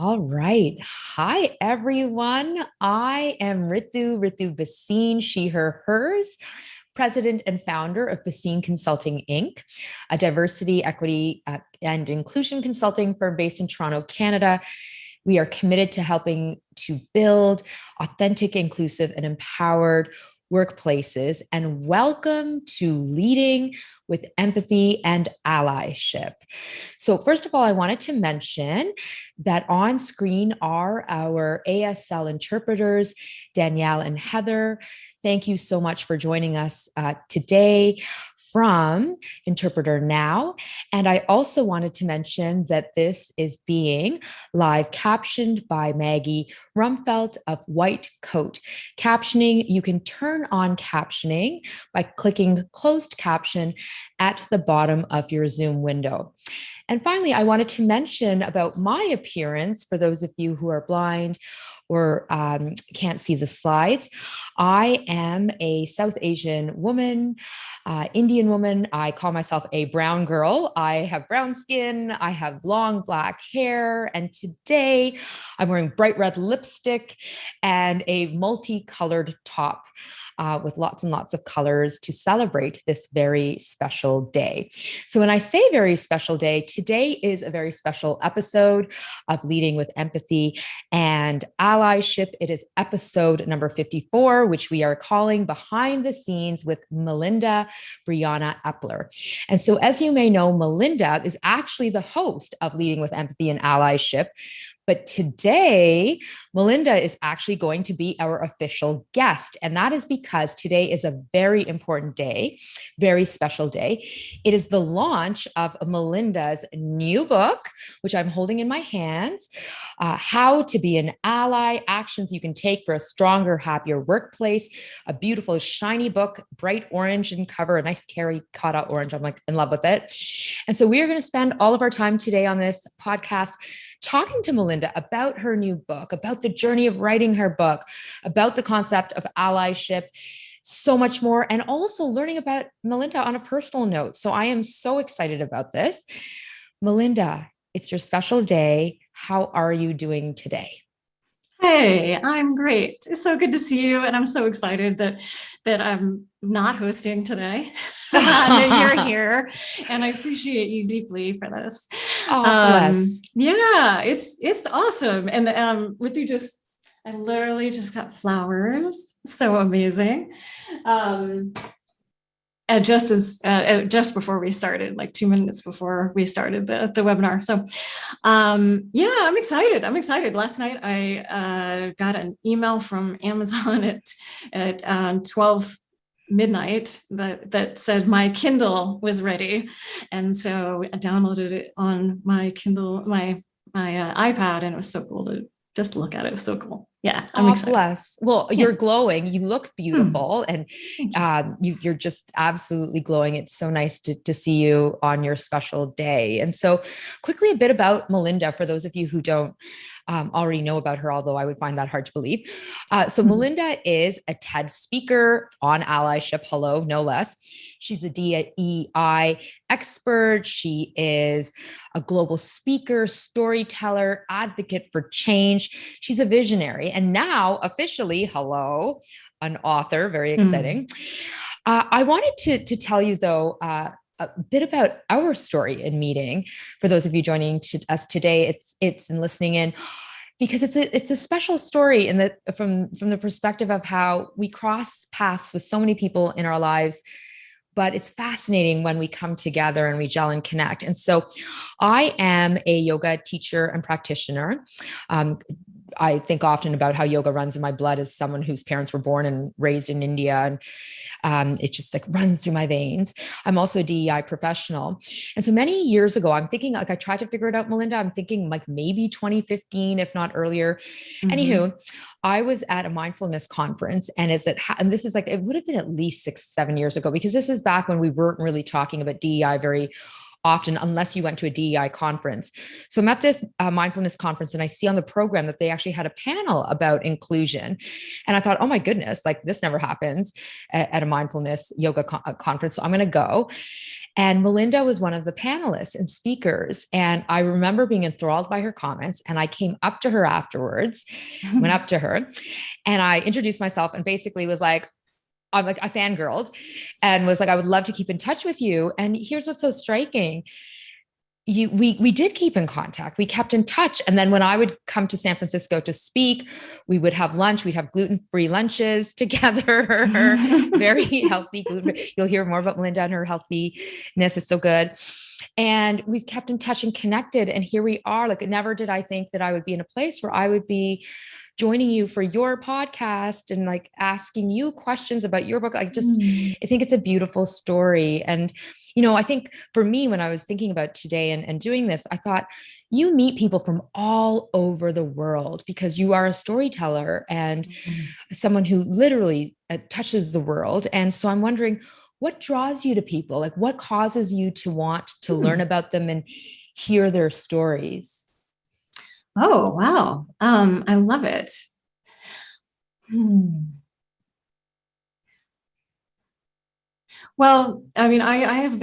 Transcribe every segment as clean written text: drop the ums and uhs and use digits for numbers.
All right. Hi, everyone. I am Ritu Bhasin, she, her, hers, president and founder of Bhasin Consulting, Inc., a diversity, equity, and inclusion consulting firm based in Toronto, Canada. We are committed to helping to build authentic, inclusive, and empowered workplaces. And welcome to Leading with Empathy and Allyship. So, first of all, I wanted to mention that on screen are our ASL interpreters, Danielle and Heather. Thank you so much for joining us today from Interpreter Now. And I also wanted to mention that this is being live captioned by Maggie Rumfeld of White Coat Captioning. You can turn on captioning by clicking closed caption at the bottom of your Zoom window. And finally, I wanted to mention about my appearance for those of you who are blind or can't see the slides. I am a South Asian woman, Indian woman. I call myself a brown girl. I have brown skin. I have long black hair. And today I'm wearing bright red lipstick and a multicolored top. With lots and lots of colors to celebrate this very special day. So when I say very special day, today is a very special episode of Leading with Empathy and Allyship. It is episode number 54, which we are calling Behind the Scenes with Melinda Briana Epler. And so as you may know, Melinda is actually the host of Leading with Empathy and Allyship. But today, Melinda is actually going to be our official guest. And that is because today is a very important day, very special day. It is the launch of Melinda's new book, which I'm holding in my hands, How to Be an Ally, Actions You Can Take for a Stronger, Happier Workplace, a beautiful, shiny book, bright orange in cover, a nice terracotta orange. I'm like in love with it. And so we are going to spend all of our time today on this podcast talking to Melinda about her new book, about the journey of writing her book, about the concept of allyship, so much more, and also learning about Melinda on a personal note. So I am so excited about this. Melinda, it's your special day. How are you doing today? Hey, I'm great. It's so good to see you. And I'm so excited that I'm not hosting today. That you're here. And I appreciate you deeply for this. Oh, bless. Yeah, it's awesome. And with you I literally just got flowers. So amazing. Just before we started, like 2 minutes before we started the webinar. So, yeah, I'm excited. Last night, I got an email from Amazon at 12 midnight that said my Kindle was ready. And so I downloaded it on my Kindle, my iPad, and it was so cool to just look at it. It was so cool. Yeah, I'm excited. Bless. Well, you're glowing. You look beautiful, and you're just absolutely glowing. It's so nice to see you on your special day. And so, quickly, a bit about Melinda for those of you who don't already know about her, although I would find that hard to believe. So Melinda is a TED speaker on allyship, hello, no less. She's a DEI expert. She is a global speaker, storyteller, advocate for change. She's a visionary, and now officially, hello, an author, very exciting. I wanted to tell you though, a bit about our story in meeting for those of you joining us today. It's and listening in, because it's a special story in that from the perspective of how we cross paths with so many people in our lives. But it's fascinating when we come together and we gel and connect. And so I am a yoga teacher and practitioner. I think often about how yoga runs in my blood as someone whose parents were born and raised in India. And it just like runs through my veins. I'm also a DEI professional. And so many years ago, I'm thinking, like, I tried to figure it out, Melinda. I'm thinking like maybe 2015, if not earlier. Anywho, I was at a mindfulness conference, and this is like, it would have been at least 6-7 years ago, because this is back when we weren't really talking about DEI very often unless you went to a DEI conference. So I'm at this mindfulness conference, and I see on the program that they actually had a panel about inclusion. And I thought, oh my goodness, like this never happens at a mindfulness yoga conference. So I'm going to go. And Melinda was one of the panelists and speakers. And I remember being enthralled by her comments. And I came up to her afterwards, went up to her, and I introduced myself and basically was like, I'm like, I fangirled and was like, I would love to keep in touch with you. And here's what's so striking. We did keep in contact. We kept in touch. And then when I would come to San Francisco to speak, we would have lunch. We'd have gluten-free lunches together, very healthy gluten-free. You'll hear more about Melinda and her healthiness. It's so good. And we've kept in touch and connected. And here we are. Like, never did I think that I would be in a place where I would be joining you for your podcast and like asking you questions about your book. Like, just, I think it's a beautiful story. And, you know, I think for me, when I was thinking about today and doing this, I thought you meet people from all over the world because you are a storyteller and someone who literally touches the world. And so I'm wondering, what draws you to people? Like, what causes you to want to learn about them and hear their stories? Oh, wow. I love it. Well, I mean, I'm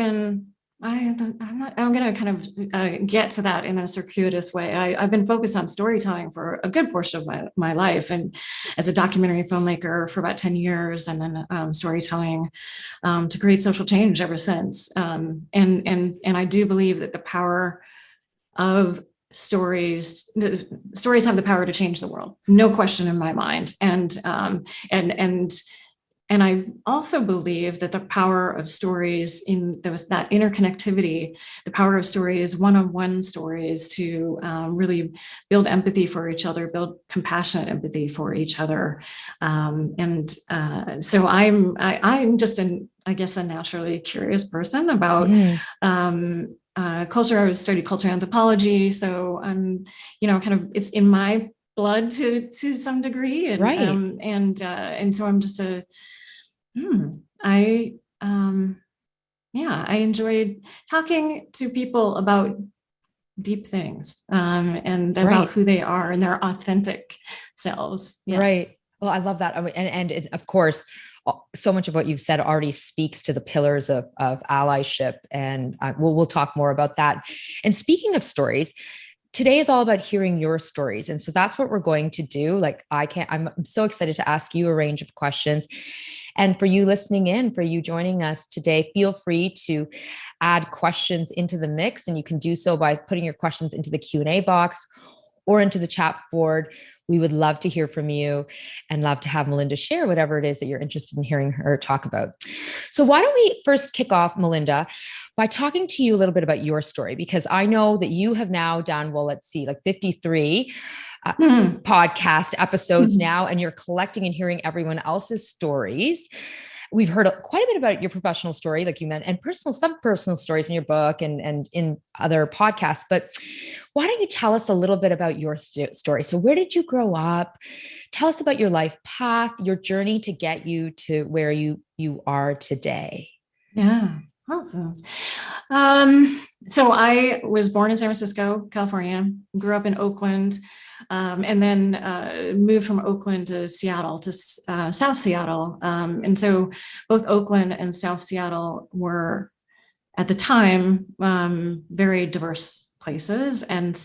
going to kind of get to that in a circuitous way. I've been focused on storytelling for a good portion of my life, and as a documentary filmmaker for about 10 years, and then storytelling to create social change ever since. And I do believe that the power of stories have the power to change the world, no question in my mind. And I also believe that the power of stories in that interconnectivity, the power of stories, one-on-one stories, to really build empathy for each other, build compassionate empathy for each other. So I'm just I guess a naturally curious person about culture. I studied culture anthropology, so I'm, kind of, it's in my blood to some degree, and right. And so I'm just I enjoyed talking to people about deep things, and about who they are and their authentic selves. Yeah. Right. Well, I love that. And of course, so much of what you've said already speaks to the pillars of allyship. And we'll talk more about that. And speaking of stories, today is all about hearing your stories. And so that's what we're going to do. Like, I'm so excited to ask you a range of questions. And for you listening in, for you joining us today, feel free to add questions into the mix. And you can do so by putting your questions into the Q&A box or into the chat board. We would love to hear from you and love to have Melinda share whatever it is that you're interested in hearing her talk about. So why don't we first kick off, Melinda, by talking to you a little bit about your story, because I know that you have now done, well, let's see, like 53 podcast episodes now, and you're collecting and hearing everyone else's stories. We've heard quite a bit about your professional story, like you mentioned, and some personal stories in your book and in other podcasts. But why don't you tell us a little bit about your story? So where did you grow up? Tell us about your life path, your journey to get you to where you are today. Yeah. Awesome. So I was born in San Francisco, California, grew up in Oakland, and then moved from Oakland to Seattle, to South Seattle. And so both Oakland and South Seattle were, at the time, very diverse places. And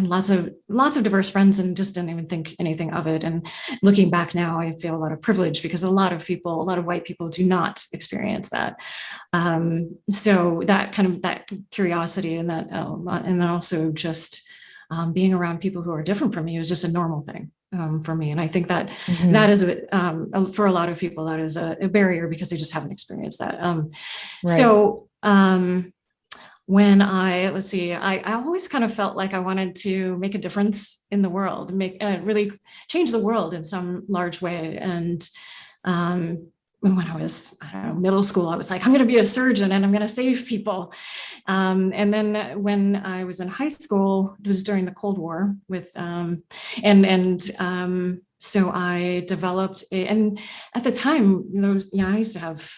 lots of diverse friends, and just didn't even think anything of it. And looking back now, I feel a lot of privilege, because a lot of white people do not experience that. So that curiosity and and then also just being around people who are different from me was just a normal thing for me. And I think that that is for a lot of people, that is a barrier, because they just haven't experienced that. So when I always kind of felt like I wanted to make a difference in the world, really change the world in some large way. And when I was, middle school, I was like, I'm going to be a surgeon and I'm going to save people. And then when I was in high school, it was during the Cold War so I developed and at the time, I used to have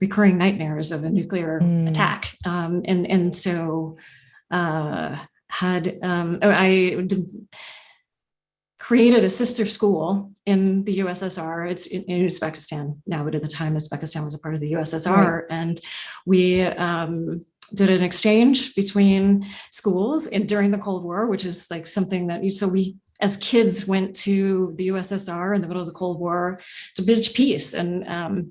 recurring nightmares of a nuclear attack. And so I created a sister school in the USSR. It's in Uzbekistan now, but at the time, Uzbekistan was a part of the USSR. Right. And we did an exchange between schools during the Cold War, which is like something that we, as kids, went to the USSR in the middle of the Cold War to bridge peace. And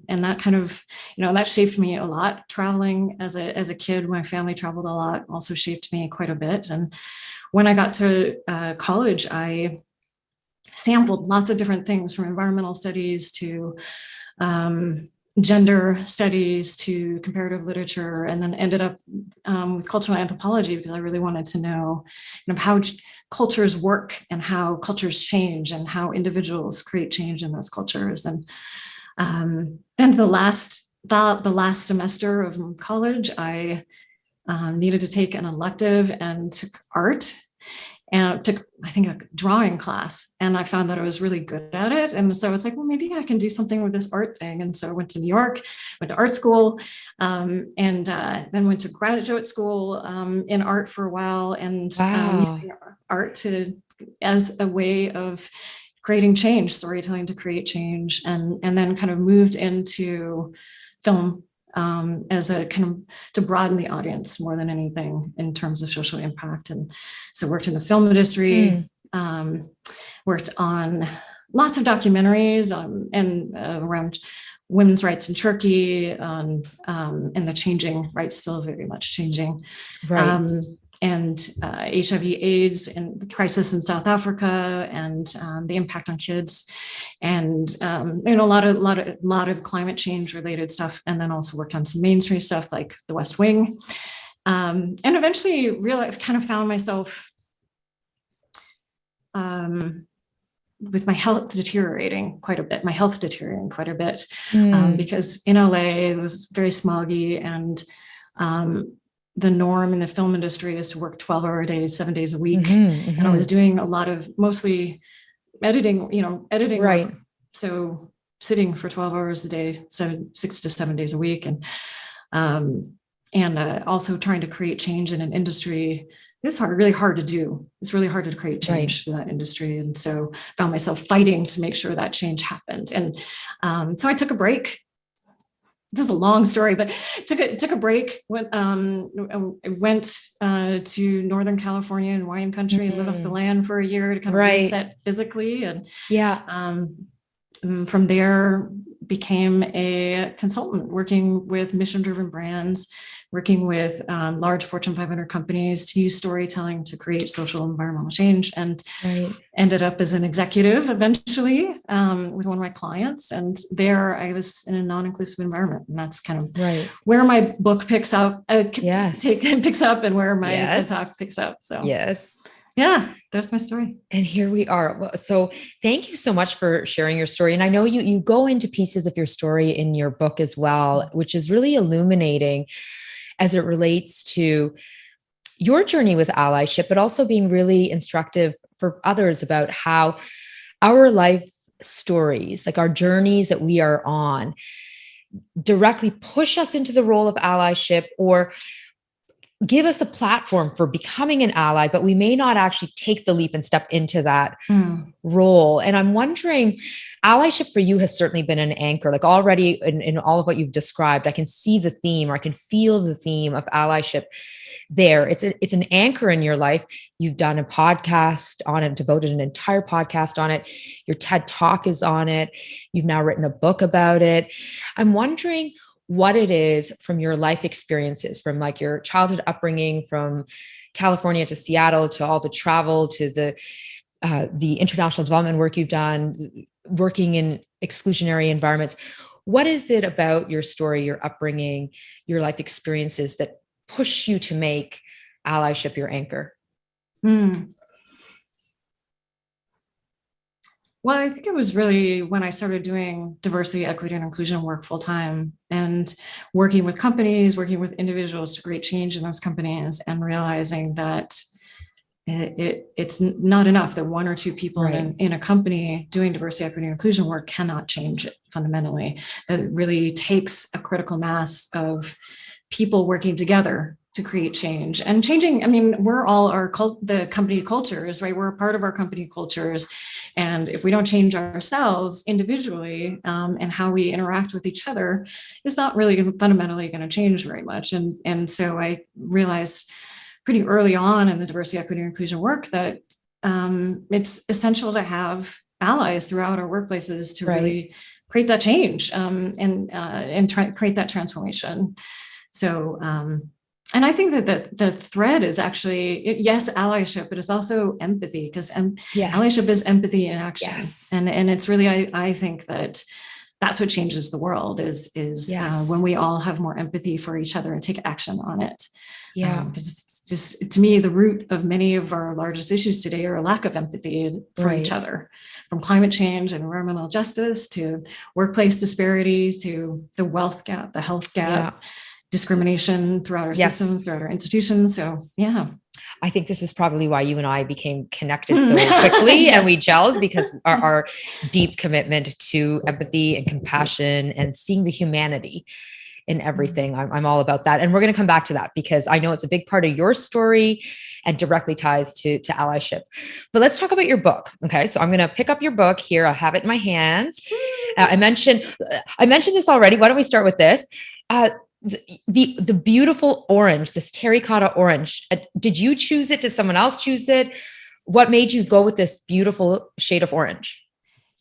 that kind of, that shaped me a lot. Traveling as a kid, my family traveled a lot, also shaped me quite a bit. And when I got to college, I sampled lots of different things, from environmental studies to gender studies to comparative literature, and then ended up with cultural anthropology, because I really wanted to know how cultures work and how cultures change and how individuals create change in those cultures. And then the last semester of college, I needed to take an elective and took art. And took, I think, a drawing class, and I found that I was really good at it. And so I was like, well, maybe I can do something with this art thing. And so I went to New York, went to art school, and then went to graduate school in art for a while, and using art as a way of creating change, storytelling to create change, and then kind of moved into film as a kind of to broaden the audience more than anything in terms of social impact. And so worked in the film industry, worked on lots of documentaries and around women's rights in Turkey, and the changing rights, still very much changing. Right. And HIV/AIDS and the crisis in South Africa, and the impact on kids, and a lot of climate change related stuff, and then also worked on some mainstream stuff like The West Wing, and eventually really kind of found myself with my health deteriorating quite a bit. Because in LA it was very smoggy, and the norm in the film industry is to work 12-hour days, 7 days a week. And I was doing a lot of mostly editing right work. So sitting for 12 hours a day, 6 to 7 days a week. And also trying to create change in an industry is really hard to do. It's really hard to create change for that industry. And so found myself fighting to make sure that change happened. And so I took a break. This is a long story, but took a break. I went to Northern California and wine country and lived off the land for a year to kind of reset physically. And from there became a consultant, working with mission-driven brands, working with large Fortune 500 companies to use storytelling to create social and environmental change, and ended up as an executive eventually with one of my clients. And there I was in a non-inclusive environment, and that's kind of where my book picks up, picks up, and where my TED Talk picks up. So yeah, that's my story. And here we are. So thank you so much for sharing your story. And I know you go into pieces of your story in your book as well, which is really illuminating as it relates to your journey with allyship, but also being really instructive for others about how our life stories, like our journeys that we are on, directly push us into the role of allyship or give us a platform for becoming an ally, but we may not actually take the leap and step into that role. And I'm wondering, allyship for you has certainly been an anchor, like already in all of what you've described. I can see the theme, or I can feel the theme of allyship there. It's an anchor in your life. You've done a podcast on it, devoted an entire podcast on it. Your TED Talk is on it. You've now written a book about it. I'm wondering what it is from your life experiences, from like your childhood upbringing, from California to Seattle, to all the travel, to the international development work you've done, working in exclusionary environments. What is it about your story, your upbringing, your life experiences that push you to make allyship your anchor? Well, I think it was really when I started doing diversity, equity, and inclusion work full time, and working with companies, working with individuals to create change in those companies, and realizing that it's not enough that one or two people Right. in a company doing diversity, equity, and inclusion work cannot change it fundamentally. That it really takes a critical mass of people working together to create change and changing. I mean, we're all the company cultures, right? We're a part of our company cultures. And if we don't change ourselves individually and how we interact with each other, it's not really fundamentally going to change very much. And so I realized pretty early on in the diversity, equity, and inclusion work that it's essential to have allies throughout our workplaces to really create that change and create that transformation. So, and I think that the thread is actually, yes, allyship, but it's also empathy, because allyship is empathy in action. Yes. And it's really, I think that's what changes the world is when we all have more empathy for each other and take action on it. Yeah. Because it's just, to me, the root of many of our largest issues today are a lack of empathy for each other, from climate change and environmental justice to workplace disparity to the wealth gap, the health gap, discrimination throughout our systems, throughout our institutions. So, yeah. I think this is probably why you and I became connected so quickly and we gelled, because our deep commitment to empathy and compassion and seeing the humanity in everything. I'm all about that. And we're going to come back to that because I know it's a big part of your story and directly ties to allyship. But let's talk about your book. Okay. So I'm going to pick up your book here. I have it in my hands. I mentioned this already. Why don't we start with this? The beautiful orange, this terracotta orange. Did you choose it? Did someone else choose it? What made you go with this beautiful shade of orange?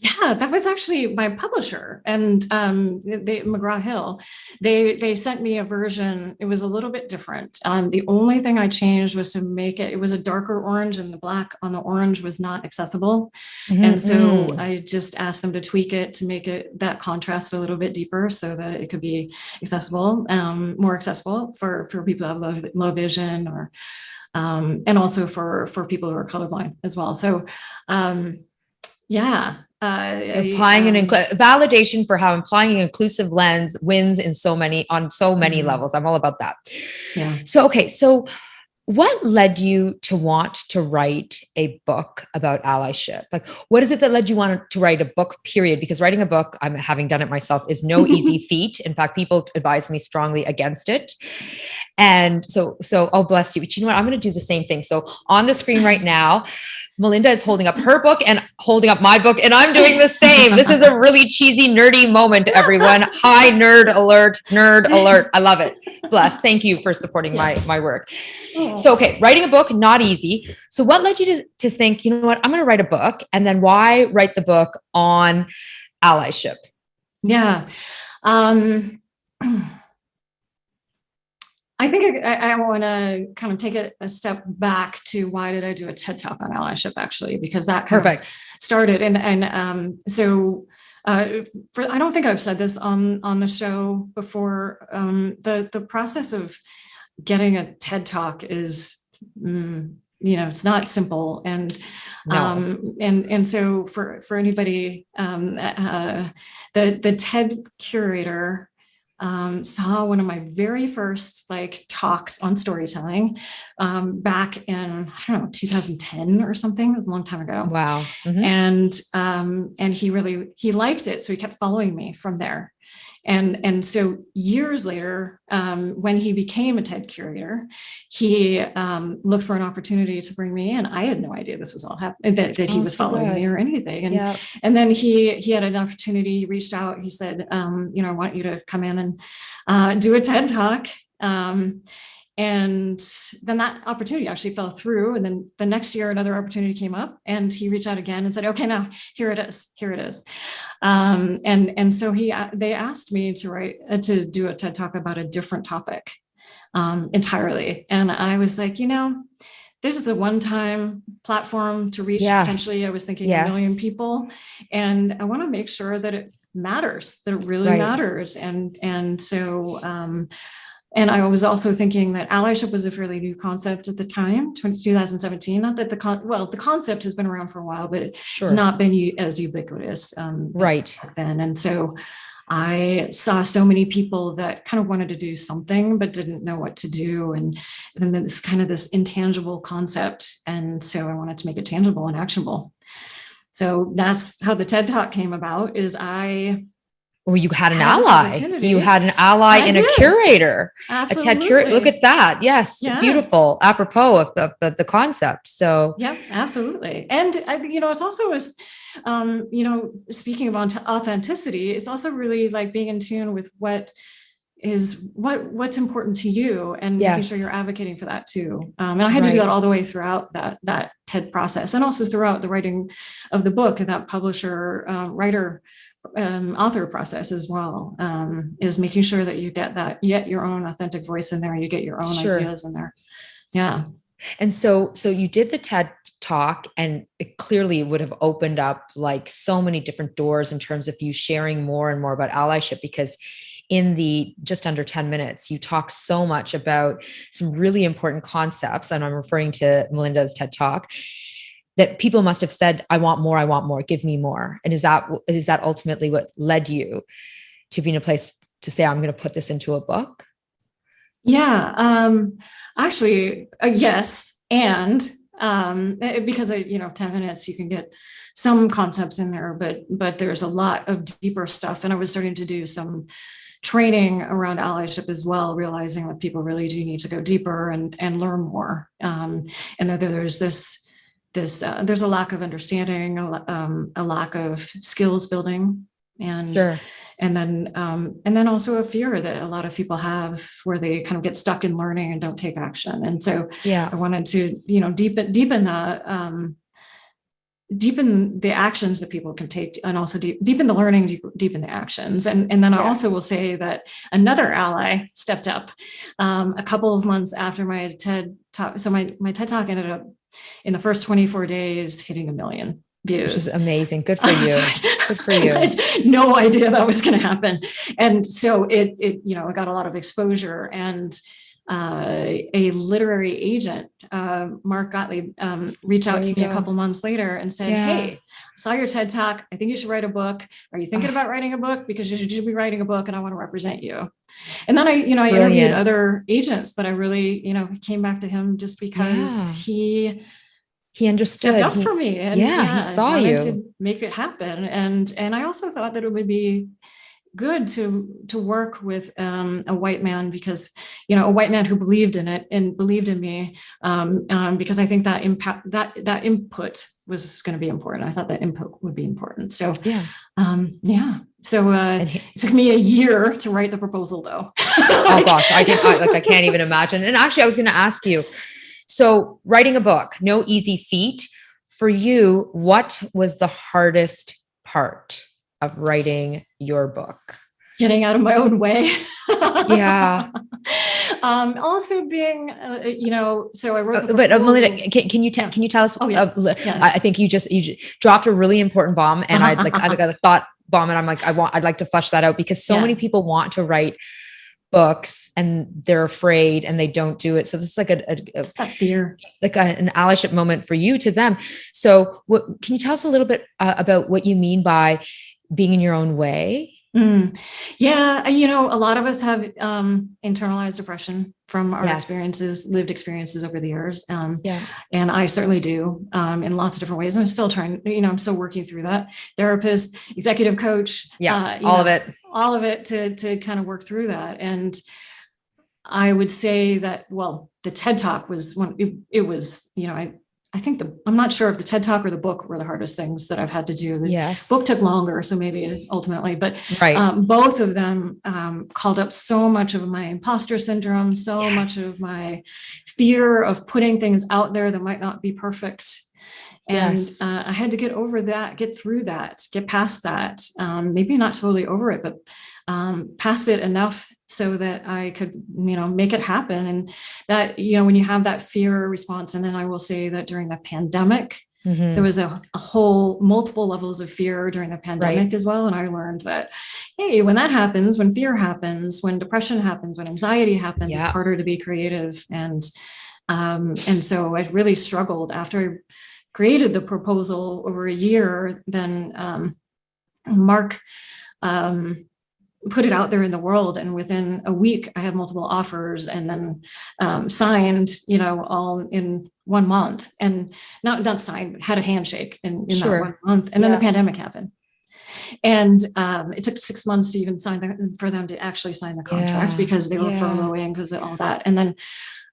Yeah, that was actually my publisher, and McGraw-Hill. They sent me a version. It was a little bit different. The only thing I changed was to make it. It was a darker orange, and the black on the orange was not accessible. Mm-hmm. And so I just asked them to tweak it to make it that contrast a little bit deeper, so that it could be accessible, more accessible for people who have low vision, or and also for people who are colorblind as well. So, yeah. Applying validation for how applying an inclusive lens wins on so many levels. I'm all about that. Yeah. So, okay. So what led you to want to write a book about allyship? Like, what is it that led you want to write a book, period? Because writing a book, I'm having done it myself, is no easy feat. In fact, people advise me strongly against it. And so, oh, bless you. But you know what? I'm going to do the same thing. So on the screen right now, Melinda is holding up her book and holding up my book, and I'm doing the same. This is a really cheesy, nerdy moment, everyone. Hi, nerd alert. I love it. Bless. Thank you for supporting my work. So, okay, writing a book, not easy. So what led you to think, you know what, I'm going to write a book, and then why write the book on allyship? Yeah. I think I want to kind of take a step back to why did I do a TED Talk on allyship, actually, because that kind of started. So I don't think I've said this on the show before. The process of getting a TED Talk is, it's not simple. And, and so for anybody, the TED curator, saw one of my very first talks on storytelling back in, I don't know, 2010 or something. It was a long time ago. Wow. Mm-hmm. And he liked it. So he kept following me from there. And so years later, when he became a TED curator, he looked for an opportunity to bring me in. I had no idea this was all happening, that he was following me or anything. And then he had an opportunity, he reached out, he said, I want you to come in and do a TED Talk. And then that opportunity actually fell through. And then the next year, another opportunity came up, and he reached out again and said, okay, now here it is. And so they asked me to do a TED Talk about a different topic entirely. And I was like, this is a one-time platform to reach potentially, I was thinking, 1 million people. And I want to make sure that it matters, that it really matters. And so, and I was also thinking that allyship was a fairly new concept at the time, 2017. Not that the concept has been around for a while, but it's not been as ubiquitous back then. And so I saw so many people that kind of wanted to do something, but didn't know what to do. And then this kind of this intangible concept. And so I wanted to make it tangible and actionable. So that's how the TED Talk came about, is well, you had an ally. You had an ally and a curator. Absolutely. A TED curator. Look at that. Yes. Yeah. Beautiful. Apropos of the concept. So yeah, absolutely. And I think, it's also speaking of authenticity, it's also really like being in tune with what's important to you, and making sure you're advocating for that too. And I had to do that all the way throughout that TED process, and also throughout the writing of the book, and that publisher, writer, author process as well, is making sure that you get your own authentic voice in there, you get your own ideas in there. Yeah. And so you did the TED Talk, and it clearly would have opened up like so many different doors in terms of you sharing more and more about allyship, because in the just under 10 minutes, you talk so much about some really important concepts. And I'm referring to Melinda's TED Talk, that people must have said, I want more, give me more. And is that ultimately what led you to be in a place to say, I'm going to put this into a book? Yeah, actually, yes. And because 10 minutes, you can get some concepts in there, but there's a lot of deeper stuff. And I was starting to do some training around allyship as well, realizing that people really do need to go deeper and learn more. And that there's there's a lack of understanding, a lack of skills building, and then also a fear that a lot of people have, where they kind of get stuck in learning and don't take action. And so I wanted to, deepen the actions that people can take, and also deepen the learning, deepen the actions. And then I also will say that another ally stepped up a couple of months after my TED Talk. So my TED Talk ended up in the first 24 days hitting 1 million views. Which is amazing. Good for you. Good for you. I had no idea that was going to happen. And so it got a lot of exposure, and a literary agent, Mark Gottlieb, reached out to me a couple months later and said, hey, I saw your TED Talk. I think you should write a book. Are you thinking about writing a book? Because you should be writing a book, and I want to represent you. And then I interviewed other agents, but I really, came back to him just because he understood, stepped up for me, and he saw you to make it happen. And I also thought that it would be good to work with a white man, because a white man who believed in it and believed in me, because I think that impact, that input was going to be important. I thought that input would be important. So so it took me a year to write the proposal, though. Oh gosh, I can't even imagine. And actually, I was going to ask you, so writing a book, no easy feat for you. What was the hardest part of writing your book? Getting out of my own way. Yeah. Also being, so I wrote. But Melinda, can you tell us? I think you just dropped a really important bomb, and I got a thought bomb, and I'm like, I'd like to flesh that out, because so many people want to write books and they're afraid and they don't do it. So this is like it's that fear, like an allyship moment for you to them. So can you tell us a little bit about what you mean by being in your own way? Yeah. A lot of us have internalized depression from our lived experiences over the years. And I certainly do, in lots of different ways. I'm still trying, I'm still working through that. Therapist, executive coach, all of it to kind of work through that. And I would say that, the TED Talk was it was, I think I'm not sure if the TED Talk or the book were the hardest things that I've had to do. The book took longer, so maybe ultimately, but both of them called up so much of my imposter syndrome, so much of my fear of putting things out there that might not be perfect. And I had to get over that, get through that, get past that. Maybe not totally over it, but past it enough so that I could, make it happen. And that, when you have that fear response, and then I will say that during the pandemic, there was a whole multiple levels of fear during the pandemic as well. And I learned that, hey, when that happens, when fear happens, when depression happens, when anxiety happens, it's harder to be creative. And so I really struggled after I created the proposal over a year. Then Mark put it out there in the world. And within a week, I had multiple offers, and then signed, all in 1 month, and not signed, but had a handshake in Sure. that 1 month. And then the pandemic happened. And it took 6 months to even for them to actually sign the contract, because they were furloughing because of all that. And then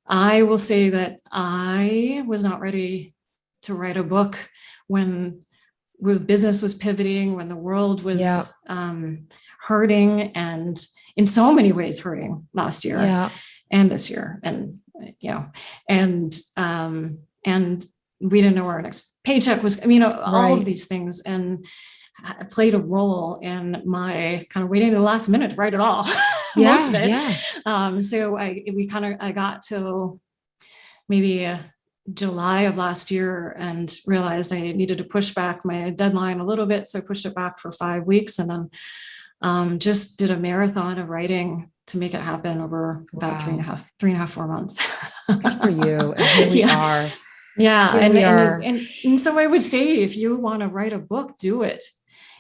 I will say that I was not ready to write a book when business was pivoting, when the world was hurting, and in so many ways hurting last year and this year. And, and we didn't know where our next paycheck was, all of these things. And I played a role in my kind of waiting to the last minute to write it all. Most of it. So I got till maybe July of last year and realized I needed to push back my deadline a little bit. So I pushed it back for 5 weeks, and then just did a marathon of writing to make it happen over about 3.5, 4 months. Good for you. And here we are. Yeah. And so I would say, if you want to write a book, do it.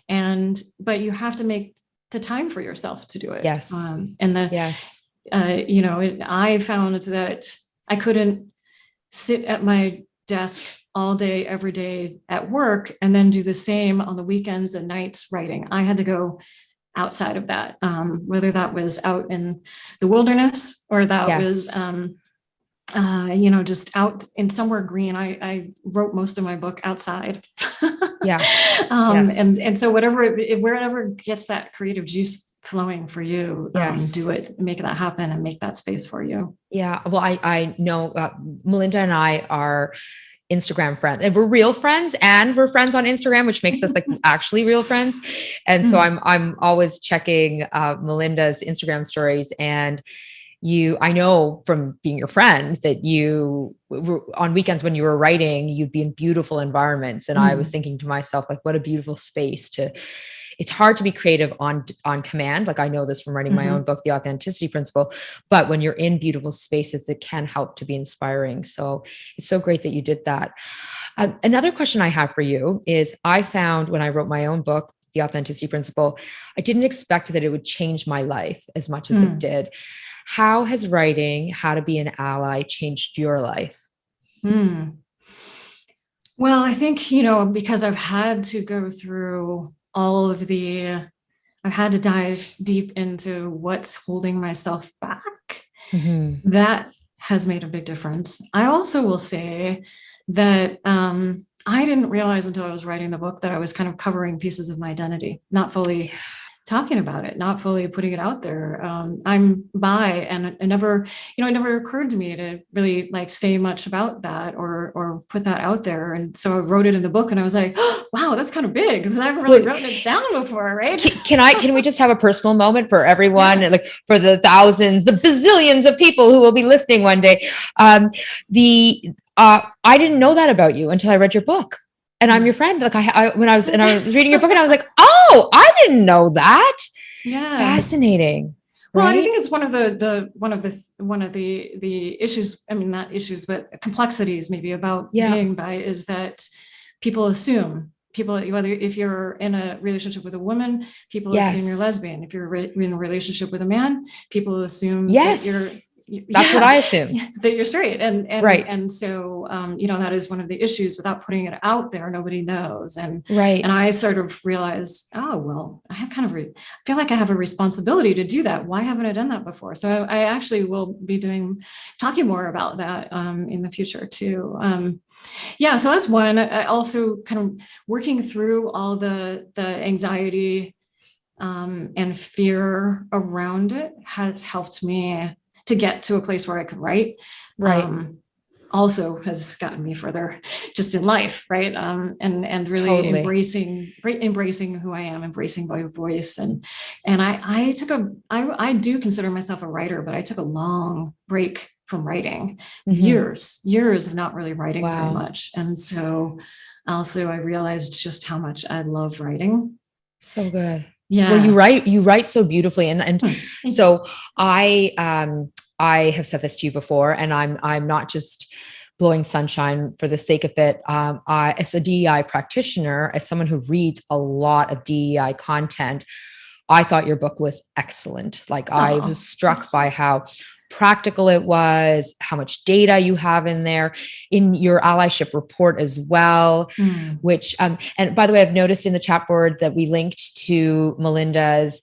But you have to make the time for yourself to do it. Yes. I found that I couldn't sit at my desk all day, every day at work, and then do the same on the weekends and nights writing. I had to go outside of that, whether that was out in the wilderness or that was, just out in somewhere green. I wrote most of my book outside. And so wherever gets that creative juice flowing for you, do it, make that happen, and make that space for you. Yeah. Well, I know Melinda and I are Instagram friends, and we're real friends, and we're friends on Instagram, which makes us like actually real friends. And so I'm always checking Melinda's Instagram stories, and I know from being your friend that you on weekends when you were writing, you'd be in beautiful environments. And I was thinking to myself, like, what a beautiful space it's hard to be creative on command. Like, I know this from writing my own book, The Authenticity Principle, but when you're in beautiful spaces, it can help to be inspiring. So it's so great that you did that. Another question I have for you is, I found when I wrote my own book, The Authenticity Principle, I didn't expect that it would change my life as much as it did. How has writing How to Be an Ally changed your life? Well, I think, because I've had to go through I've had to dive deep into what's holding myself back. That has made a big difference. I also will say that I didn't realize until I was writing the book that I was kind of covering pieces of my identity, not fully talking about it, not fully putting it out there. I'm bi, and it never occurred to me to really say much about that or put that out there. And so I wrote it in the book, and I was like, oh, wow, that's kind of big, because I haven't really written it down before, right? Can we just have a personal moment for everyone, like for the thousands, the bazillions of people who will be listening one day? I didn't know that about you until I read your book. And I'm your friend. Like when I was reading your book, and I was like, oh, I didn't know that. Yeah. It's fascinating. Well, right? I think it's one of the issues. I mean, not issues, but complexities maybe about being bi, is that people assume whether if you're in a relationship with a woman, people assume you're lesbian. If you're in a relationship with a man, people assume that you're. That's what I assume, that you're straight. And right. And so, that is one of the issues. Without putting it out there, nobody knows. And I sort of realized, oh, well, I have feel like I have a responsibility to do that. Why haven't I done that before? So I actually will be talking more about that in the future too. So that's one. I also kind of working through all the anxiety and fear around it has helped me to get to a place where I could write, also has gotten me further just in life. Right. And really embracing who I am, embracing my voice. And I do consider myself a writer, but I took a long break from writing, years of not really writing very much. And so also I realized just how much I love writing. So good. Yeah. Well, you write so beautifully. And so I have said this to you before, and I'm not just blowing sunshine for the sake of it. As a DEI practitioner, as someone who reads a lot of DEI content, I thought your book was excellent. Like I was struck by how practical it was, how much data you have in there, in your allyship report as well, which, and by the way, I've noticed in the chat board that we linked to Melinda's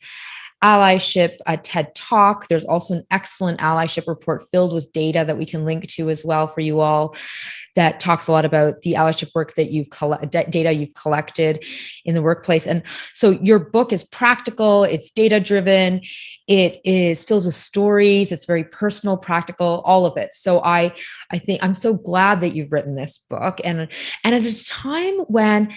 allyship TED Talk. There's also an excellent allyship report filled with data that we can link to as well for you all, that talks a lot about the allyship work that data you've collected in the workplace. And so your book is practical, it's data driven, it is filled with stories, it's very personal, practical, all of it. So I think I'm so glad that you've written this book. And at a time when,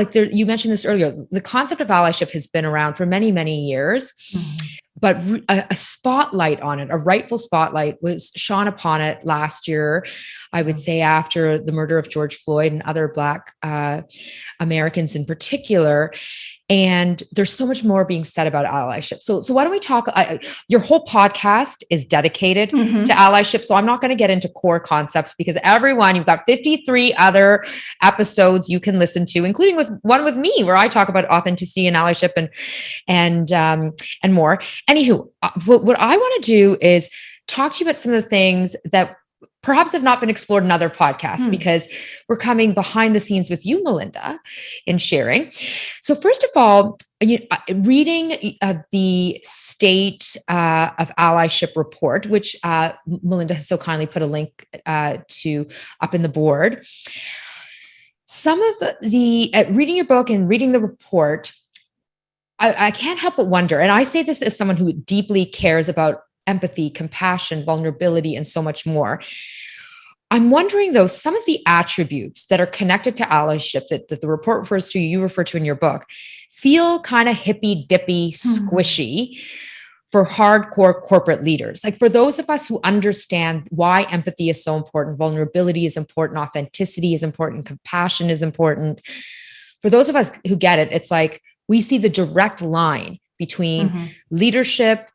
you mentioned this earlier, the concept of allyship has been around for many, many years, but a spotlight on it, a rightful spotlight, was shone upon it last year, I would say, after the murder of George Floyd and other Black Americans in particular. And there's so much more being said about allyship. So why don't we talk? Your whole podcast is dedicated to allyship. So I'm not going to get into core concepts, because you've got 53 other episodes you can listen to, including one with me, where I talk about authenticity and allyship and more. Anywho, what I want to do is talk to you about some of the things that perhaps have not been explored in other podcasts, because we're coming behind the scenes with you, Melinda, in sharing. So first of all, reading the State of Allyship report, which Melinda has so kindly put a link to up in the board. Some of the, reading your book and reading the report, I can't help but wonder, and I say this as someone who deeply cares about empathy, compassion, vulnerability, and so much more. I'm wondering, though, some of the attributes that are connected to allyship that the report refers to, you refer to in your book, feel kind of hippy-dippy, squishy for hardcore corporate leaders. Like for those of us who understand why empathy is so important, vulnerability is important, authenticity is important, compassion is important. For those of us who get it, it's like we see the direct line between leadership,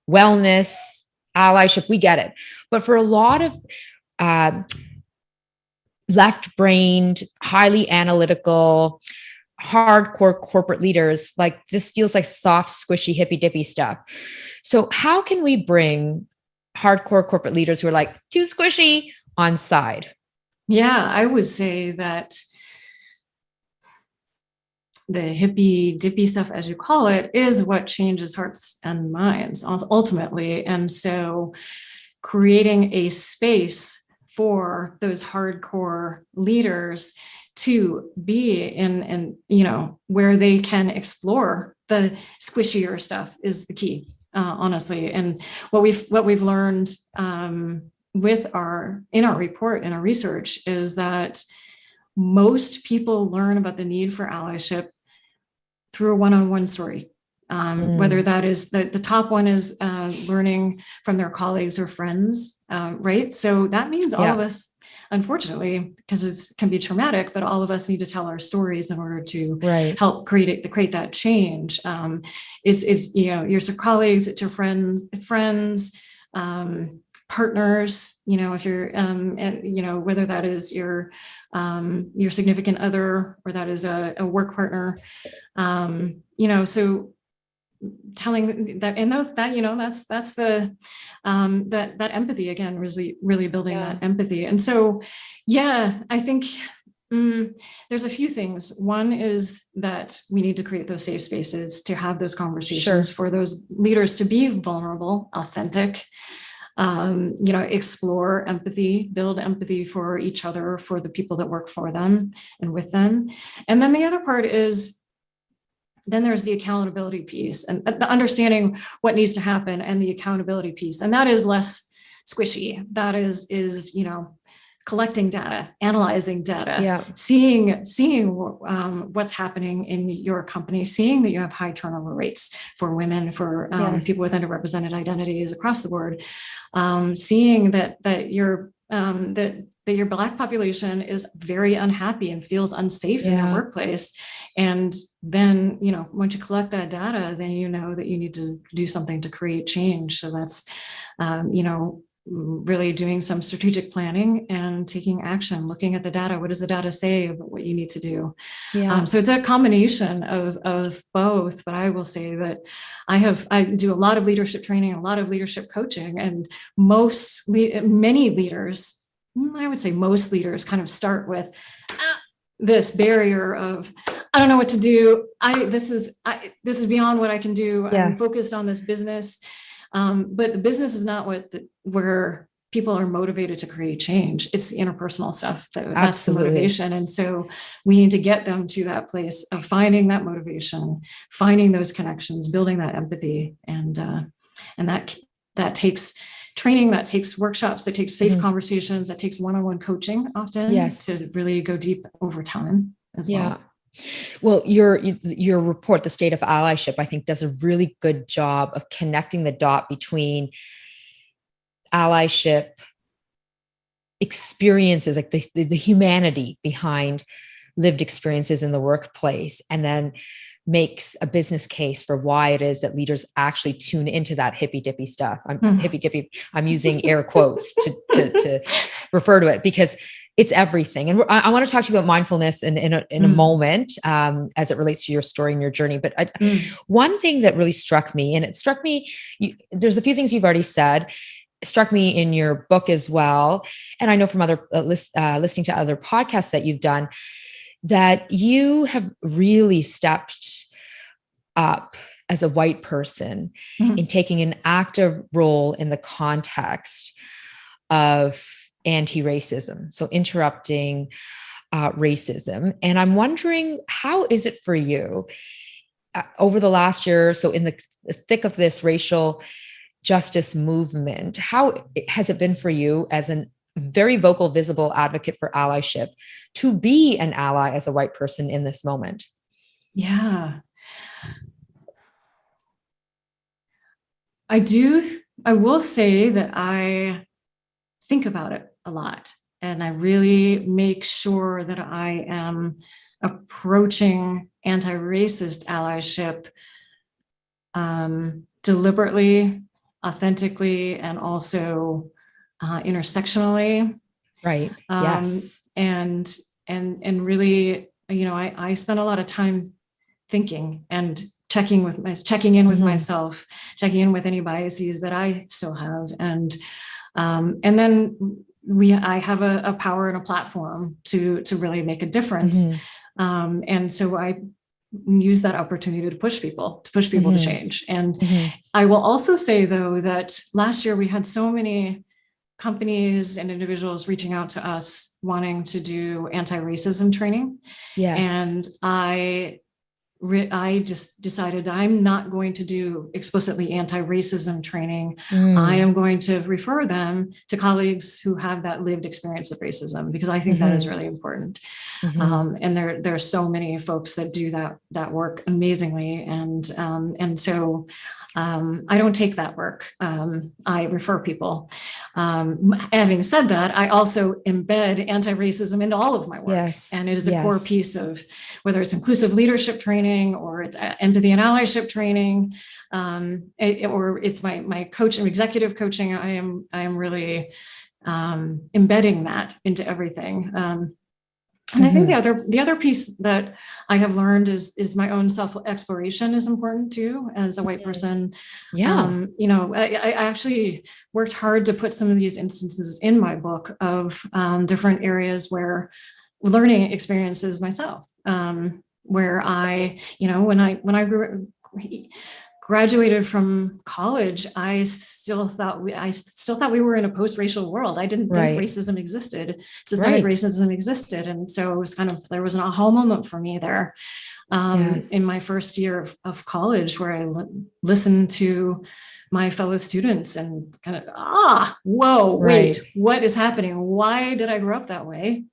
wellness, allyship, we get it. But for a lot of left-brained, highly analytical, hardcore corporate leaders, like this feels like soft, squishy, hippy-dippy stuff. So how can we bring hardcore corporate leaders who are like too squishy on side? Yeah, I would say that the hippy dippy stuff, as you call it, is what changes hearts and minds ultimately. And so creating a space for those hardcore leaders to be in where they can explore the squishier stuff is the key, honestly. And what we've learned in our report, in our research, is that most people learn about the need for allyship through a one-on-one story. Whether that is the top one is learning from their colleagues or friends, right? So that means all of us, unfortunately, because it can be traumatic, but all of us need to tell our stories in order to help create that change. It's your colleagues, it's your friends, partners. If you're, whether that is your significant other or that is a work partner. So telling that, and that's the that empathy again, really building that empathy. And so I think there's a few things. One is that we need to create those safe spaces to have those conversations for those leaders to be vulnerable, authentic, explore empathy, build empathy for each other, for the people that work for them and with them. And then the other part is, then there's the accountability piece and the understanding what needs to happen, and the accountability piece. And that is less squishy. That is collecting data, analyzing data, seeing what's happening in your company, seeing that you have high turnover rates for women, for people with underrepresented identities across the board, seeing that your Black population is very unhappy and feels unsafe in their workplace. And then, once you collect that data, then you know that you need to do something to create change. So that's, really doing some strategic planning and taking action, looking at the data. What does the data say about what you need to do? Yeah. So it's a combination of both, but I will say that I do a lot of leadership training, a lot of leadership coaching, and many leaders, I would say most leaders, kind of start with this barrier of, I don't know what to do. This is beyond what I can do. Yes. I'm focused on this business. But the business is not where people are motivated to create change. It's the interpersonal stuff that's the motivation. And so we need to get them to that place of finding that motivation, finding those connections, building that empathy. And that takes training, that takes workshops, that takes safe conversations, that takes one-on-one coaching often to really go deep over time as well. Well, your report, The State of Allyship, I think does a really good job of connecting the dot between allyship experiences, like the humanity behind lived experiences in the workplace, and then makes a business case for why it is that leaders actually tune into that hippy dippy stuff. I'm using air quotes to refer to it, because it's everything. And I want to talk to you about mindfulness in a moment, as it relates to your story and your journey. But one thing that really struck me, there's a few things you've already said, struck me in your book as well. And I know from other listening to other podcasts that you've done, that you have really stepped up as a white person in taking an active role in the context of anti-racism. So interrupting racism. And I'm wondering, how is it for you over the last year? So in the thick of this racial justice movement, how has it been for you as a very vocal, visible advocate for allyship to be an ally as a white person in this moment? Yeah. I will say that I think about it a lot, and I really make sure that I am approaching anti-racist allyship deliberately, authentically, and also intersectionally. Right. Yes. And really, I spend a lot of time thinking and checking in with myself, checking in with any biases that I still have. And then I have a power and a platform to really make a difference. And so I use that opportunity to push people to change. And I will also say, though, that last year we had so many companies and individuals reaching out to us wanting to do anti-racism training. Yes. And I just decided I'm not going to do explicitly anti-racism training. I am going to refer them to colleagues who have that lived experience of racism, because I think that is really important. And there are so many folks that do that work amazingly. And so I don't take that work. I refer people. Having said that, I also embed anti-racism into all of my work. Yes. And it is a core piece of whether it's inclusive leadership training or it's empathy and allyship training, or it's my coach and executive coaching. I am really embedding that into everything. And I think the other piece that I have learned is my own self-exploration is important too, as a white person. Yeah. I actually worked hard to put some of these instances in my book of different areas where learning experiences myself, where I, when I graduated from college, I still thought we were in a post-racial world. I didn't think racism existed. Systemic racism existed. And so it was there was an aha moment for me there in my first year of college, where I listened to my fellow students and wait, what is happening? Why did I grow up that way?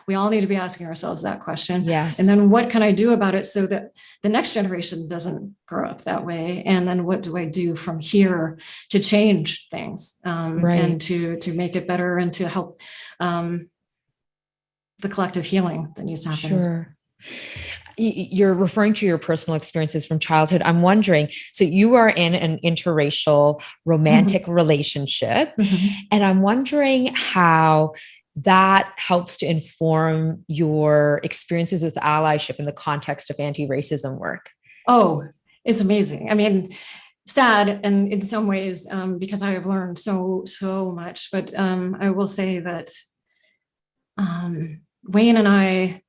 We all need to be asking ourselves that question. Yes. And then what can I do about it so that the next generation doesn't grow up that way? And then what do I do from here to change things and to make it better and to help the collective healing that needs to happen? Sure. you're referring to your personal experiences from childhood. I'm wondering, so you are in an interracial romantic relationship, and I'm wondering how that helps to inform your experiences with allyship in the context of anti-racism work. Oh, it's amazing. I mean, sad, and in some ways, because I have learned so much. But I will say that Wayne and I,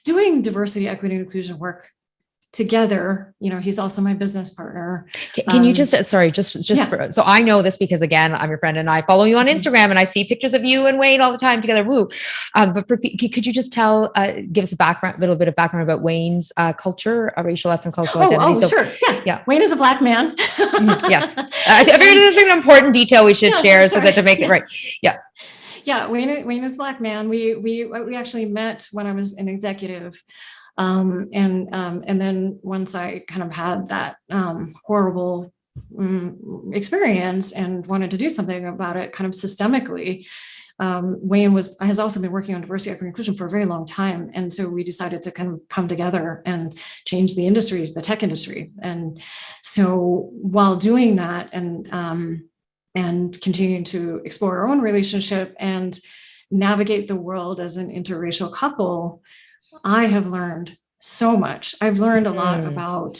doing diversity, equity, and inclusion work together, he's also my business partner. Can you just, sorry, so I know this because, again, I'm your friend and I follow you on Instagram and I see pictures of you and Wayne all the time together. Woo. But could you just give us a little bit of background about Wayne's culture, racial, ethnic, cultural identity? Sure. Yeah. Wayne is a Black man. Yes. I think this is an important detail we should share so that to make it right. Yeah. Yeah. Wayne is a Black man. We actually met when I was an executive. And then once I kind of had that horrible experience and wanted to do something about it kind of systemically, Wayne has also been working on diversity, equity, and inclusion for a very long time. And so we decided to kind of come together and change the industry, the tech industry. And so while doing that and continuing to explore our own relationship and navigate the world as an interracial couple, I have learned so much. I've learned a lot about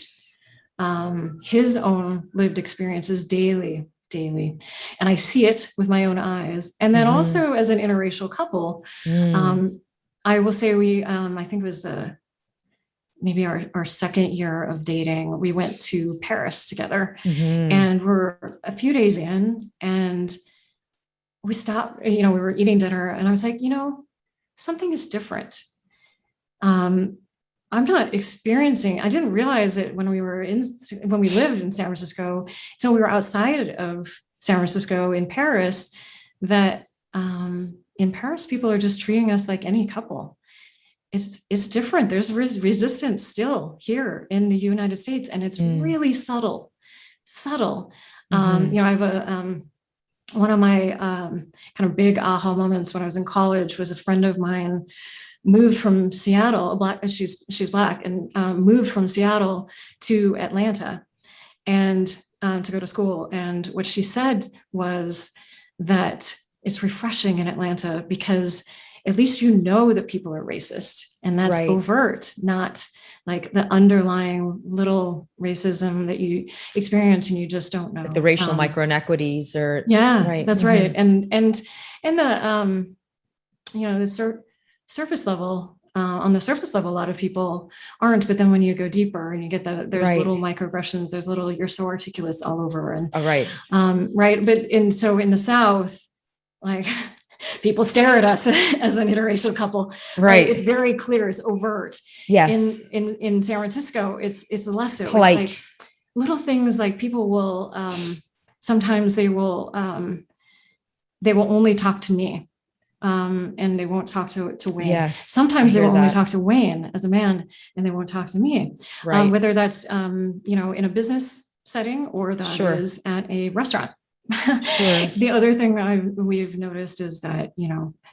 his own lived experiences daily. And I see it with my own eyes. And then also as an interracial couple, I will say I think it was maybe our second year of dating, we went to Paris together and we're a few days in and we stopped, we were eating dinner and I was like, something is different. I'm not experiencing, I didn't realize it when we lived in San Francisco. So we were outside of San Francisco in Paris, that in Paris, people are just treating us like any couple. It's different. There's resistance still here in the United States, and it's really subtle. I have one of my kind of big aha moments when I was in college was a friend of mine moved from Seattle, she's Black, and moved from Seattle to Atlanta and to go to school. And what she said was that it's refreshing in Atlanta because at least that people are racist, and that's overt, not like the underlying little racism that you experience and you just don't know. Like the racial micro inequities or that's right. And the the surface level, on the surface level, a lot of people aren't, but then when you go deeper and you get there's little microaggressions, there's little, you're so articulate all over. And but in the South, like people stare at us as an interracial couple. Right. It's very clear. It's overt. Yes. In San Francisco, it's less so. Polite. It's like little things like people will, sometimes they will only talk to me. And they won't talk to Wayne. Yes, sometimes they will only talk to Wayne as a man, and they won't talk to me. Right. Whether that's in a business setting or that is at a restaurant. Sure. The other thing that we've noticed is that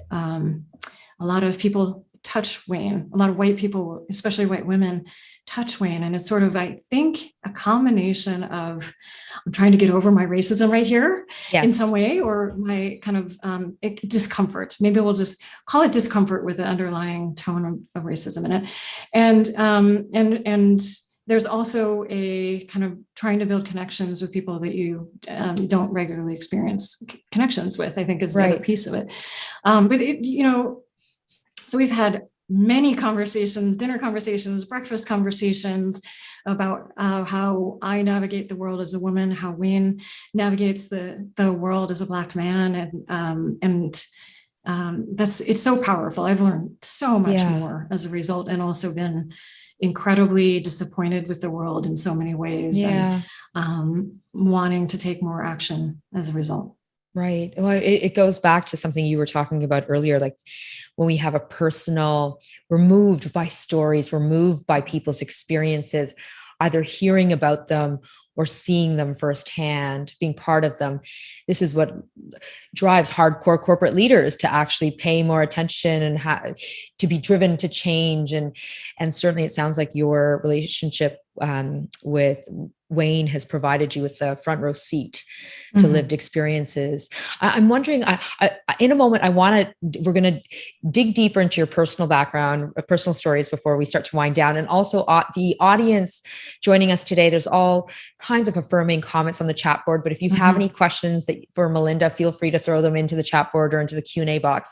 a lot of people touch Wayne. A lot of white people, especially white women, touch Wayne, and it's sort of, I think, a combination of I'm trying to get over my racism right here in some way, or my kind of discomfort. Maybe we'll just call it discomfort with the underlying tone of racism in it, and there's also a kind of trying to build connections with people that you don't regularly experience connections with. I think is the other piece of it. So we've had many conversations, dinner conversations, breakfast conversations about how I navigate the world as a woman, how Wayne navigates the world as a Black man. And it's so powerful. I've learned so much more as a result, and also been incredibly disappointed with the world in so many ways, and wanting to take more action as a result. Right. Well, it goes back to something you were talking about earlier, like when we have a personal, we're moved by stories, we're moved by people's experiences, either hearing about them or seeing them firsthand, being part of them. This is what drives hardcore corporate leaders to actually pay more attention and to be driven to change. And certainly it sounds like your relationship with Wayne has provided you with the front row seat to lived experiences. I'm wondering, in a moment, we're going to dig deeper into your personal background, personal stories before we start to wind down. And also the audience joining us today, there's all kinds of affirming comments on the chat board. But if you have any questions for Melinda, feel free to throw them into the chat board or into the Q&A box.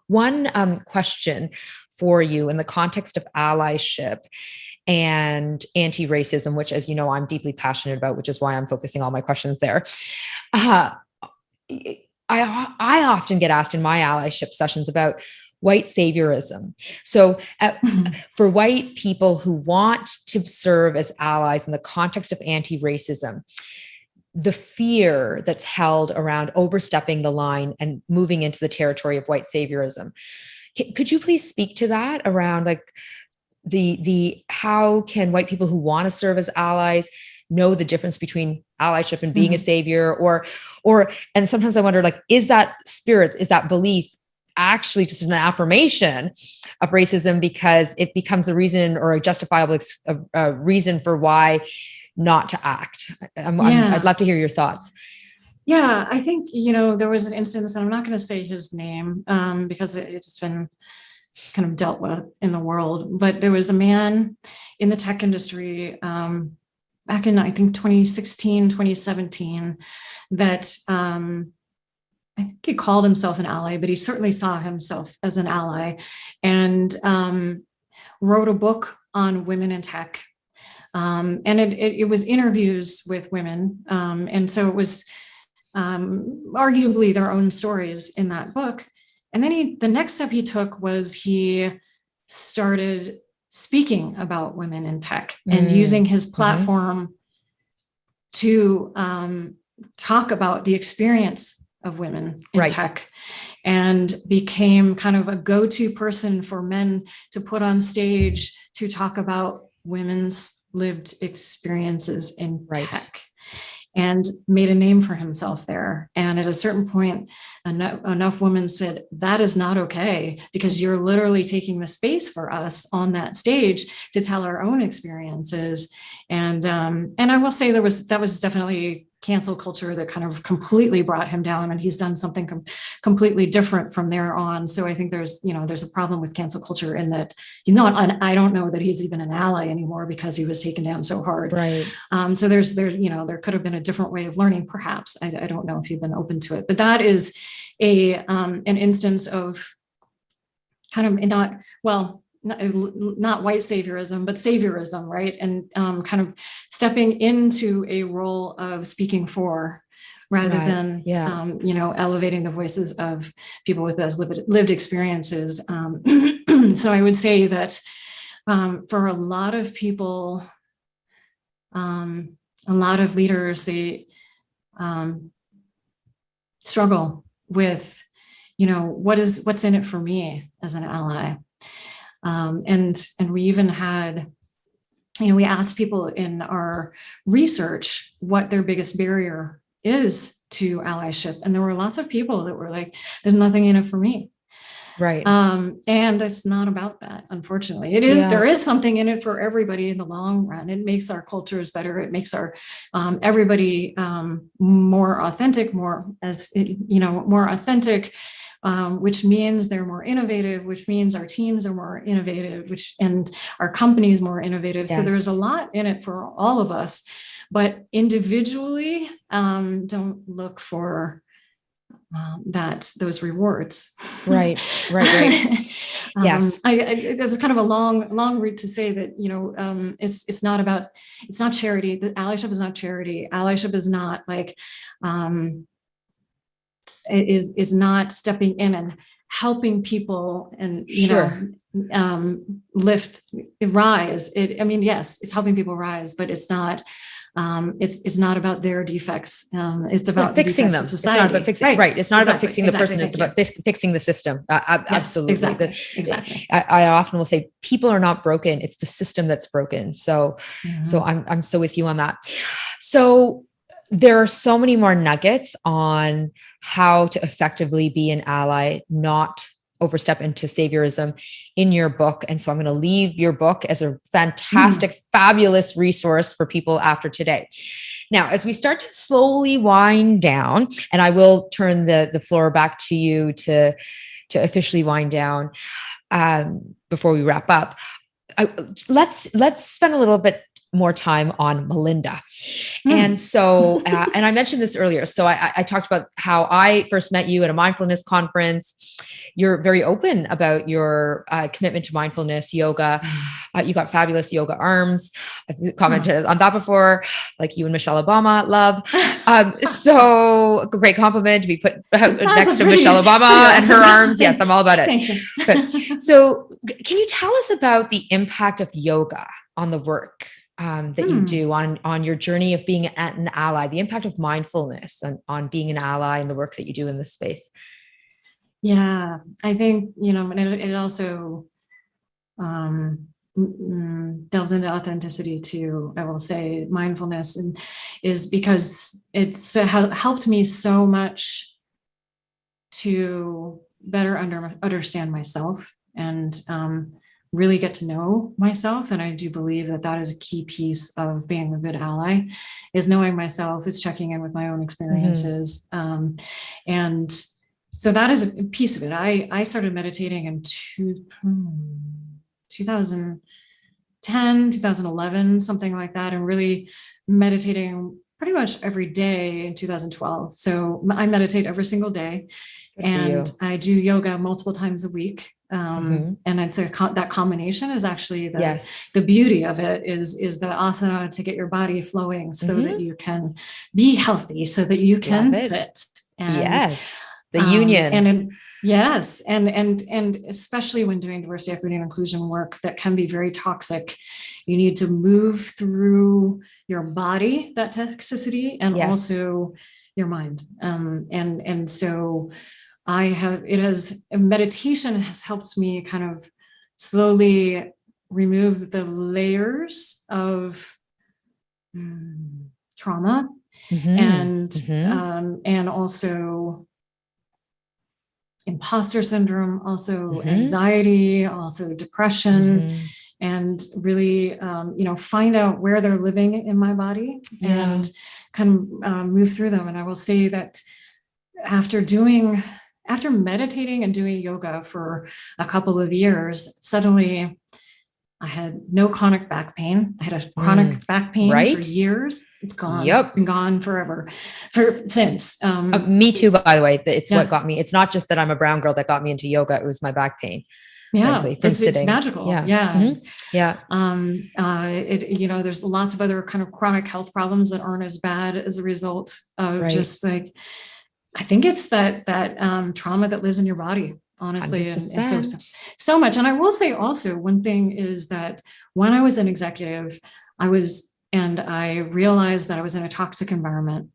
One question for you in the context of allyship and anti-racism, which, as you know, I'm deeply passionate about, which is why I'm focusing all my questions there. I often get asked in my allyship sessions about white saviorism. So for white people who want to serve as allies in the context of anti-racism, the fear that's held around overstepping the line and moving into the territory of white saviorism. Could you please speak to that around the how can white people who want to serve as allies know the difference between allyship and being a savior, and sometimes I wonder, is that spirit, is that belief actually just an affirmation of racism because it becomes a reason or a justifiable reason for why not to act? I'd love to hear your thoughts. Yeah, I think, there was an instance, and I'm not going to say his name because it's been kind of dealt with in the world, but there was a man in the tech industry back in, I think, 2016, 2017, that I think he called himself an ally, but he certainly saw himself as an ally, and wrote a book on women in tech. And it was interviews with women. And so it was arguably their own stories in that book. And then the next step he took was he started speaking about women in tech and using his platform to talk about the experience of women in tech, and became kind of a go-to person for men to put on stage to talk about women's lived experiences in tech, and made a name for himself there. And at a certain point, enough women said, that is not okay, because you're literally taking the space for us on that stage to tell our own experiences. And I will say that was definitely cancel culture that kind of completely brought him down, and he's done something completely different from there on. So I think there's a problem with cancel culture in that, I don't know that he's even an ally anymore because he was taken down so hard. Right. So there could have been a different way of learning, perhaps. I don't know if you've been open to it, but that is an instance of kind of not white saviorism, but saviorism, right? And kind of stepping into a role of speaking for, rather than, elevating the voices of people with those lived experiences. So I would say that for a lot of people, a lot of leaders, they struggle with, what's in it for me as an ally. And we even had, we asked people in our research what their biggest barrier is to allyship. And there were lots of people that were like, there's nothing in it for me. Right. And it's not about that, unfortunately. It is, there is something in it for everybody in the long run. It makes our cultures better. It makes our everybody more authentic, more authentic. Which means they're more innovative, which means our teams are more innovative, and our companies more innovative. Yes. So there's a lot in it for all of us, but individually, don't look for those rewards. Right. Yes. That's kind of a long route to say that, it's not charity. The allyship is not charity. Allyship is not like, is not stepping in and helping people and rise. Yes, it's helping people rise, but it's not It's not about their defects. It's about fixing the them. defects of society. It's not about fixing, right. It's not about fixing the person. It's about fixing the system. Absolutely. Exactly. I often will say people are not broken. It's the system that's broken. So I'm so with you on that. So there are so many more nuggets on how to effectively be an ally, not overstep into saviorism in your book. And so I'm going to leave your book as a fantastic, fabulous resource for people after today. Now, as we start to slowly wind down, and I will turn the floor back to you to officially wind down before we wrap up, let's spend a little bit more time on Melinda. And so, and I mentioned this earlier. So I talked about how I first met you at a mindfulness conference. You're very open about your commitment to mindfulness, yoga. You got fabulous yoga arms. I've commented on that before, like you and Michelle Obama, love. So great compliment to be put next to Michelle Obama and her arms. Yes, I'm all about it. Thank you. Good. So can you tell us about the impact of yoga on the work that you do on your journey of being an ally, the impact of mindfulness on being an ally in the work that you do in this space? Yeah, I think, it also delves into authenticity too. I will say mindfulness is because it's helped me so much to better understand myself and really get to know myself. And I do believe that is a key piece of being a good ally, is knowing myself, is checking in with my own experiences. And so that is a piece of it. I started meditating in 2010, 2011, something like that, and really meditating pretty much every day in 2012. So I meditate every single day. And I do yoga multiple times a week. And it's that combination is actually the beauty of it is the asana to get your body flowing so that you can be healthy, so that you can sit. And, the union. And especially when doing diversity, equity, and inclusion work that can be very toxic, you need to move through your body, that toxicity, and also your mind. And so meditation has helped me kind of slowly remove the layers of trauma and also imposter syndrome, also anxiety, also depression, and really, find out where they're living in my body and kind of move through them. And I will say that after meditating and doing yoga for a couple of years, suddenly I had no chronic back pain. I had a chronic back pain for years. It's gone. It's been gone forever since. Me too, by the way. It's what got me. It's not just that I'm a brown girl that got me into yoga. It was my back pain. Yeah, it's magical. There's lots of other kind of chronic health problems that aren't as bad as a result of just like, I think it's that trauma that lives in your body, honestly, and so much. And I will say also, one thing is that when I was an executive, I realized that I was in a toxic environment,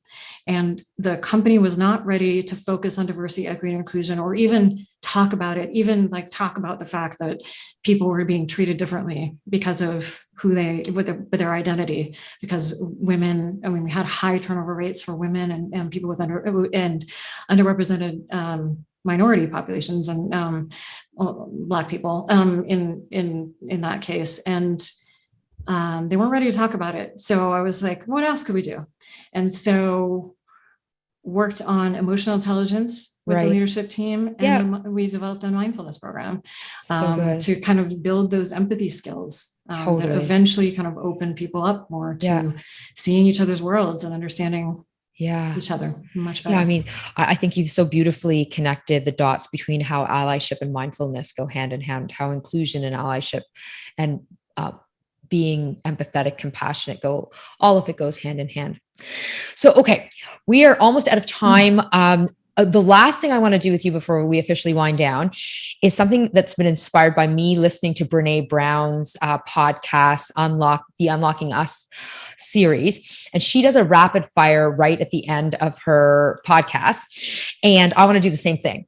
and the company was not ready to focus on diversity, equity, and inclusion, or even talk about it, talk about the fact that people were being treated differently because of with their identity, because women, we had high turnover rates for women and people with underrepresented minority populations and Black people in that case. And they weren't ready to talk about it. So I was like, what else could we do? And so worked on emotional intelligence with the leadership team. And we developed a mindfulness program to kind of build those empathy skills that eventually kind of open people up more to seeing each other's worlds and understanding each other much better. Yeah, I think you've so beautifully connected the dots between how allyship and mindfulness go hand in hand, how inclusion and allyship and being empathetic, compassionate, all of it goes hand in hand. So, okay, we are almost out of time. the last thing I want to do with you before we officially wind down is something that's been inspired by me listening to Brene Brown's podcast, the Unlocking Us series. And she does a rapid fire right at the end of her podcast. And I want to do the same thing.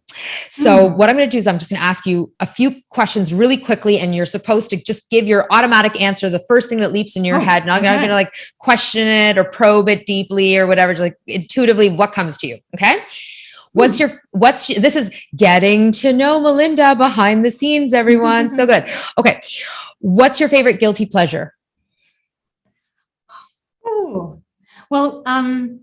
So what I'm going to do is I'm just going to ask you a few questions really quickly, and you're supposed to just give your automatic answer, the first thing that leaps in your head. Not going to like question it or probe it deeply or whatever, just like intuitively what comes to you. Okay. This is getting to know Melinda behind the scenes, everyone. So good. Okay. What's your favorite guilty pleasure? Oh, well, I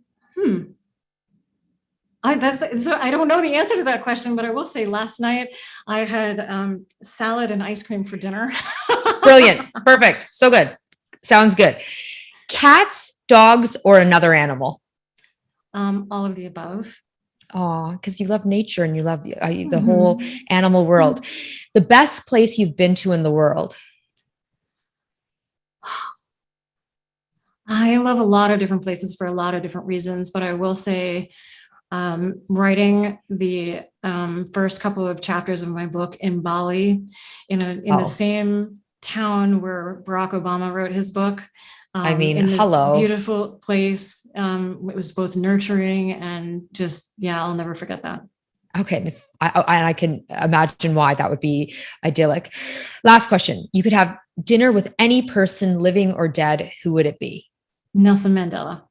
don't know the answer to that question, but I will say last night I had salad and ice cream for dinner. Brilliant. Perfect. So good. Sounds good. Cats, dogs, or another animal? All of the above. Oh, because you love nature and you love the whole animal world. The best place you've been to in the world? I love a lot of different places for a lot of different reasons, but I will say writing the first couple of chapters of my book in Bali, in the same town where Barack Obama wrote his book. In this beautiful place. It was both nurturing and just, I'll never forget that. Okay. I can imagine why that would be idyllic. Last question. You could have dinner with any person, living or dead. Who would it be? Nelson Mandela.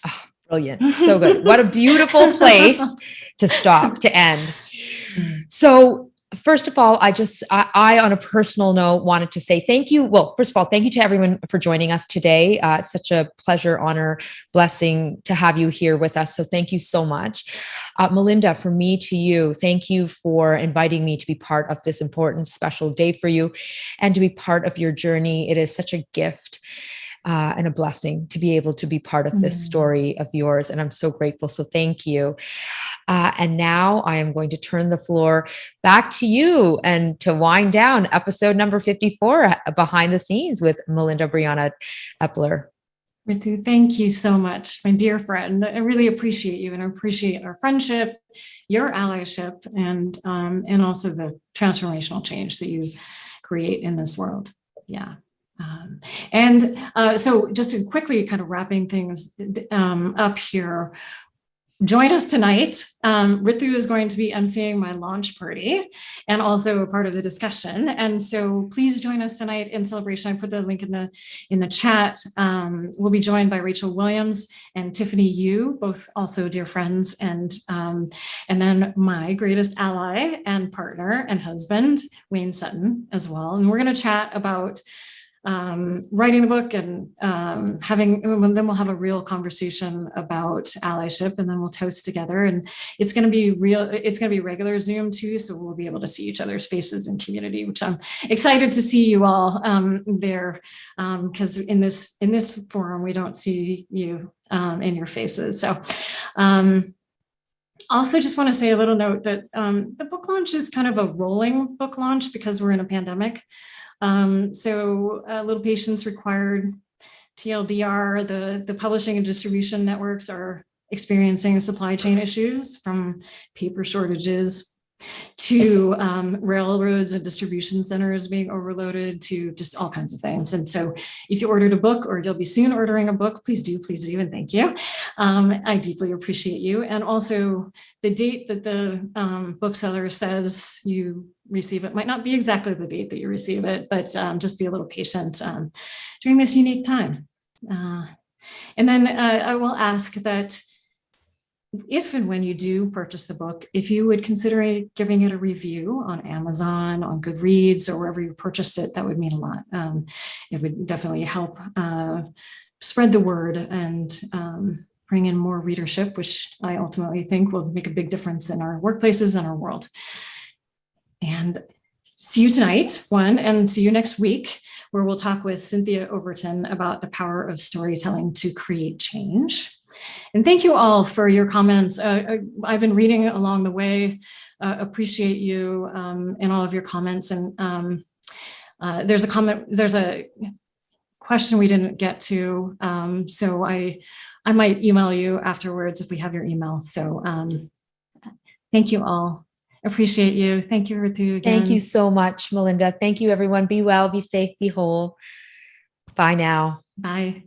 Oh, brilliant. So good. What a beautiful place to end. So first of all, I, on a personal note, wanted to say thank you. Well, first of all, thank you to everyone for joining us today. Such a pleasure, honor, blessing to have you here with us. So thank you so much. Melinda, from me to you, thank you for inviting me to be part of this important, special day for you and to be part of your journey. It is such a gift. And a blessing to be able to be part of this story of yours. And I'm so grateful. So thank you. And now I am going to turn the floor back to you and to wind down episode number 54, Behind the Scenes with Melinda Briana Epler. Ritu, thank you so much, my dear friend. I really appreciate you and I appreciate our friendship, your allyship, and also the transformational change that you create in this world. Yeah. So just to quickly kind of wrapping things up here, join us tonight. Ritu is going to be emceeing my launch party and also a part of the discussion. And so please join us tonight in celebration. I put the link in the chat. We'll be joined by Rachel Williams and Tiffany Yu, both also dear friends, and then my greatest ally and partner and husband, Wayne Sutton, as well. And we're going to chat about writing the book and then we'll have a real conversation about allyship, and then we'll toast together. And it's going to be regular Zoom too, so we'll be able to see each other's faces in community, which I'm excited to see you all there, because in this forum we don't see you in your faces. So also just want to say a little note that the book launch is kind of a rolling book launch because we're in a pandemic. So a little patience required. TLDR, the publishing and distribution networks are experiencing supply chain issues, from paper shortages to railroads and distribution centers being overloaded, to just all kinds of things. And so if you ordered a book or you'll be soon ordering a book, please do, and thank you. I deeply appreciate you. And also the date that the bookseller says you receive it might not be exactly the date that you receive it, but just be a little patient during this unique time. And then I will ask that if and when you do purchase the book, if you would consider giving it a review on Amazon, on Goodreads, or wherever you purchased it, that would mean a lot. It would definitely help spread the word and bring in more readership, which I ultimately think will make a big difference in our workplaces and our world. And see you tonight, and see you next week, where we'll talk with Cynthia Overton about the power of storytelling to create change. And thank you all for your comments. I've been reading along the way. Appreciate you and all of your comments. And there's a question we didn't get to. So I might email you afterwards if we have your email. So Thank you all. Appreciate you. Thank you, Ritu, again. Thank you so much, Melinda. Thank you, everyone. Be well, be safe, be whole. Bye now. Bye.